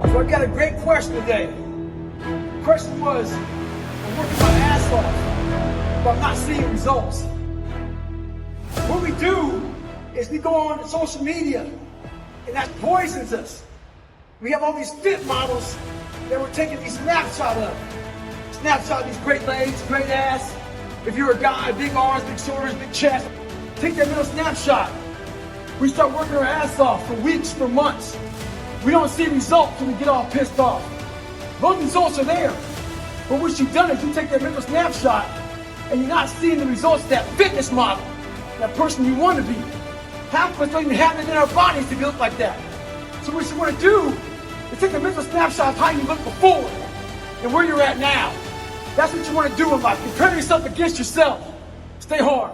So I got a great question today. The question was, I'm working my ass off, but I'm not seeing results. What we do is we go on social media, and that poisons us. We have all these fit models that we're taking these snapshots of. Snapshot these great legs, great ass. If you're a guy, big arms, big shoulders, big chest, take that middle snapshot. We start working our ass off for weeks, for months. We don't see results and we get all pissed off. Those results are there. But what you've done is you take that middle snapshot and you're not seeing the results of that fitness model, that person you want to be. Half of us don't even have it in our bodies to look like that. So what you want to do is take a mental snapshot of how you looked before and where you're at now. That's what you want to do in life. Compare yourself against yourself. Stay hard.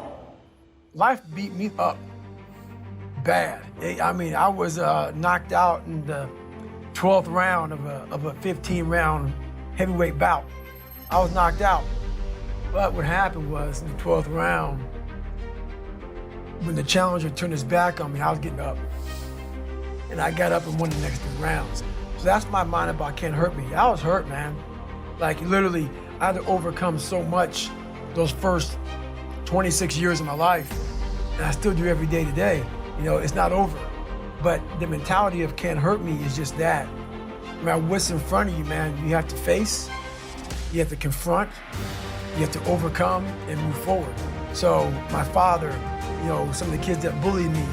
Life beat me up bad. I mean, I was knocked out in the 12th round of a 15-round heavyweight bout. I was knocked out. But what happened was in the 12th round, when the challenger turned his back on me, I was getting up. And I got up and won the next 2 rounds. So that's my mind about can't hurt me. I was hurt, man. Like literally, I had to overcome so much those first 26 years of my life. And I still do every day today. You know, it's not over. But the mentality of can't hurt me is just that. No matter what's in front of you, man, you have to face, you have to confront, you have to overcome and move forward. So my father, you know, some of the kids that bullied me,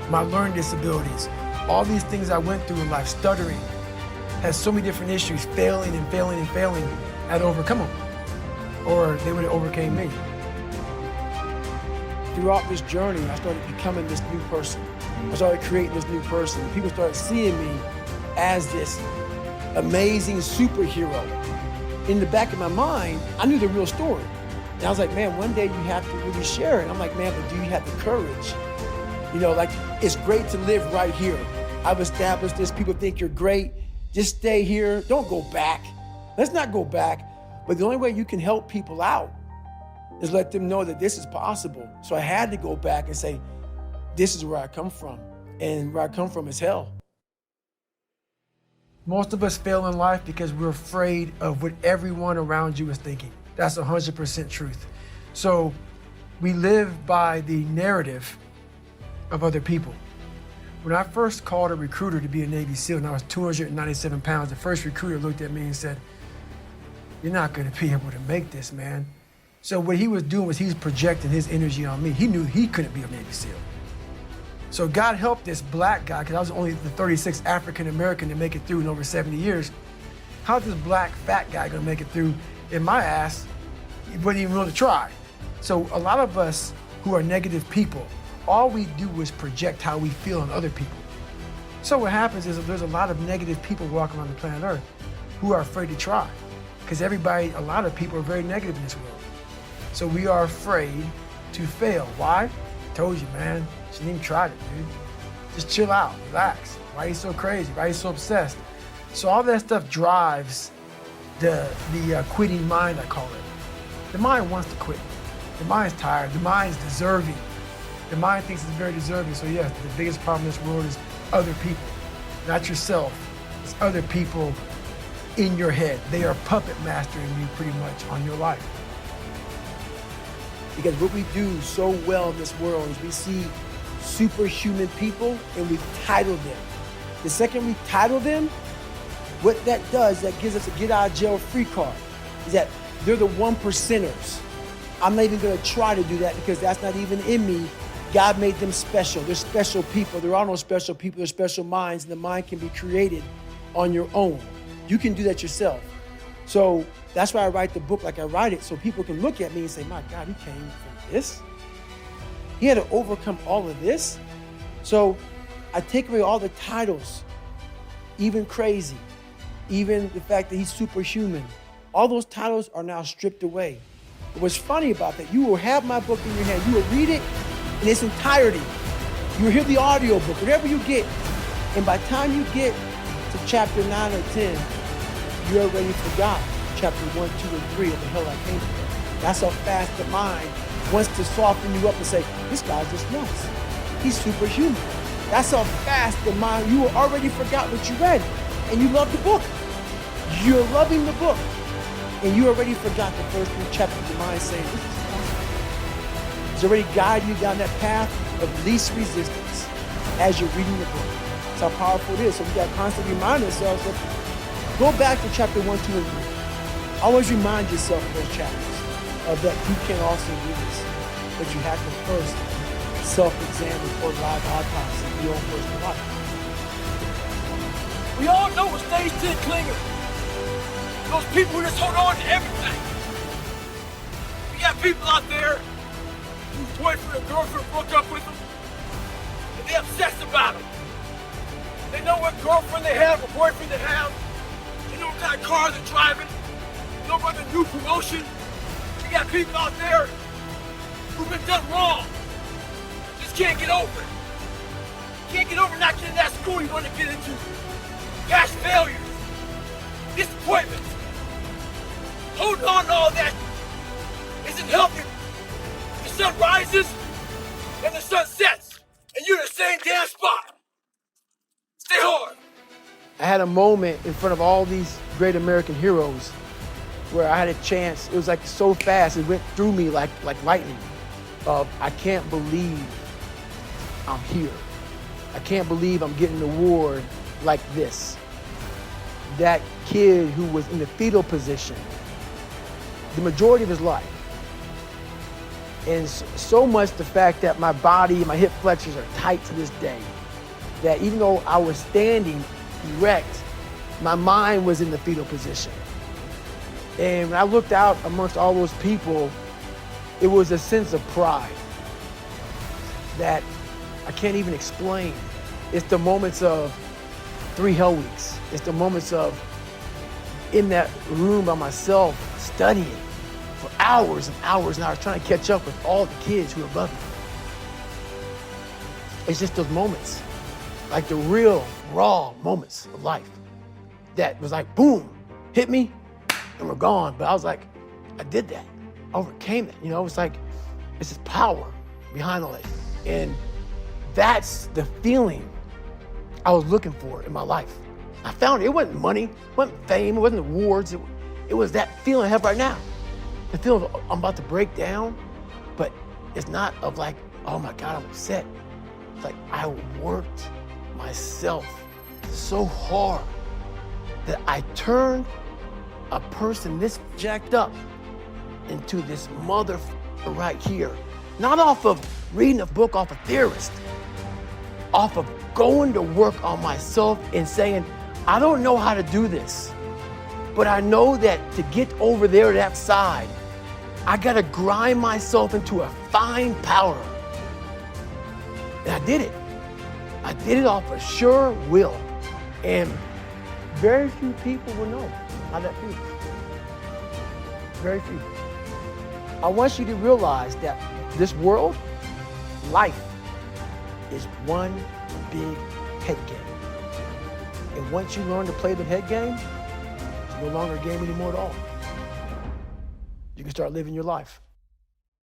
my learning disabilities, all these things I went through in life, stuttering, had so many different issues, failing and failing and failing, I had to overcome them, or they would have overcame me. Throughout this journey, I started becoming this new person. I started creating this new person. People started seeing me as this amazing superhero. In the back of my mind, I knew the real story. And I was like, man, one day you have to really share it. I'm like, man, but do you have the courage? You know, like, it's great to live right here. I've established this. People think you're great. Just stay here. Don't go back. Let's not go back. But the only way you can help people out is let them know that this is possible. So I had to go back and say, this is where I come from. And where I come from is hell. Most of us fail in life because we're afraid of what everyone around you is thinking. That's 100% truth. So we live by the narrative of other people. When I first called a recruiter to be a Navy SEAL and I was 297 pounds, the first recruiter looked at me and said, you're not gonna be able to make this, man. So what he was doing was he was projecting his energy on me. He knew he couldn't be a Navy SEAL. So God helped this black guy, because I was only the 36th African American to make it through in over 70 years. How's this black fat guy gonna make it through in my ass? He wasn't even willing to try. So a lot of us who are negative people, all we do is project how we feel on other people. So what happens is that there's a lot of negative people walking around the planet Earth who are afraid to try. Because everybody, a lot of people are very negative in this world. So we are afraid to fail. Why? I told you, man. Shouldn't even try it, dude. Just chill out, relax. Why are you so crazy? Why are you so obsessed? So all that stuff drives the quitting mind, I call it. The mind wants to quit. The mind's tired. The mind's deserving. The mind thinks it's very deserving. So yes, the biggest problem in this world is other people, not yourself. It's other people in your head. They are puppet mastering you pretty much on your life. Because what we do so well in this world is we see superhuman people and we title them. The second we title them, what that does, that gives us a get out of jail free card, is that they're the 1%ers. I'm not even gonna try to do that because that's not even in me. God made them special. They're special people. There are no special people, they're special minds, and the mind can be created on your own. You can do that yourself. So that's why I write the book like I write it, so people can look at me and say, my God, he came from this? He had to overcome all of this? So I take away all the titles, even crazy, even the fact that he's superhuman. All those titles are now stripped away. But what's funny about that, you will have my book in your hand, you will read it in its entirety. You will hear the audio book, whatever you get. And by the time you get to chapter 9 or 10, you already forgot chapter 1, 2, and 3 of the hell I came from. That's how fast the mind wants to soften you up and say, this guy's just nuts. He's superhuman. That's how fast the mind, you already forgot what you read. and you love the book. You're loving the book. And you already forgot the first 3 chapters of your mind saying, this is possible. It's already guiding you down that path of least resistance as you're reading the book. That's how powerful it is. So we got to constantly remind ourselves of, go back to chapter 1, 2, and 3. Always remind yourself of those chapters, of that you can also do this. But you have to first self-examine or live autopsy your own personal life. We all know what stage 10 clingers. Those people who just hold on to everything. We got people out there whose boyfriend or girlfriend broke up with them, and they obsessed about them. They know what girlfriend they have or boyfriend they have. They know what kind of car they're driving. They know about the new promotion. We got people out there who've been done wrong. Just can't get over it. Can't get over not getting that school you want to get into. Past failures. Disappointments. Holding on to all that isn't healthy. The sun rises and the sun sets, and you're in the same damn spot. Stay hard. I had a moment in front of all these great American heroes where I had a chance. It was like so fast, it went through me like lightning. I can't believe I'm here. I can't believe I'm getting an award like this. That kid who was in the fetal position the majority of his life. And so much the fact that my body and my hip flexors are tight to this day, that even though I was standing erect, my mind was in the fetal position. And when I looked out amongst all those people, it was a sense of pride that I can't even explain. It's the moments of 3 hell weeks. It's the moments of in that room by myself studying for hours and hours and hours, trying to catch up with all the kids who are above me. It's just those moments, like the real, raw moments of life that was like, boom, hit me, and we're gone. But I was like, I did that. I overcame that. You know, it's like, it's this power behind all that. And that's the feeling I was looking for in my life. I found it. It wasn't money, it wasn't fame, it wasn't awards. It was that feeling I have right now. The feeling of I'm about to break down, but it's not of like, oh my God, I'm upset. It's like I worked myself so hard that I turned a person this jacked up into this motherfucker right here. Not off of reading a book off a theorist, off of going to work on myself and saying, I don't know how to do this, but I know that to get over there to that side, I gotta grind myself into a fine powder. And I did it. I did it off a sure will. And very few people will know how that feels. Very few. I want you to realize that this world, life, is one big head game. And once you learn to play the head game, it's no longer a game anymore at all. You can start living your life.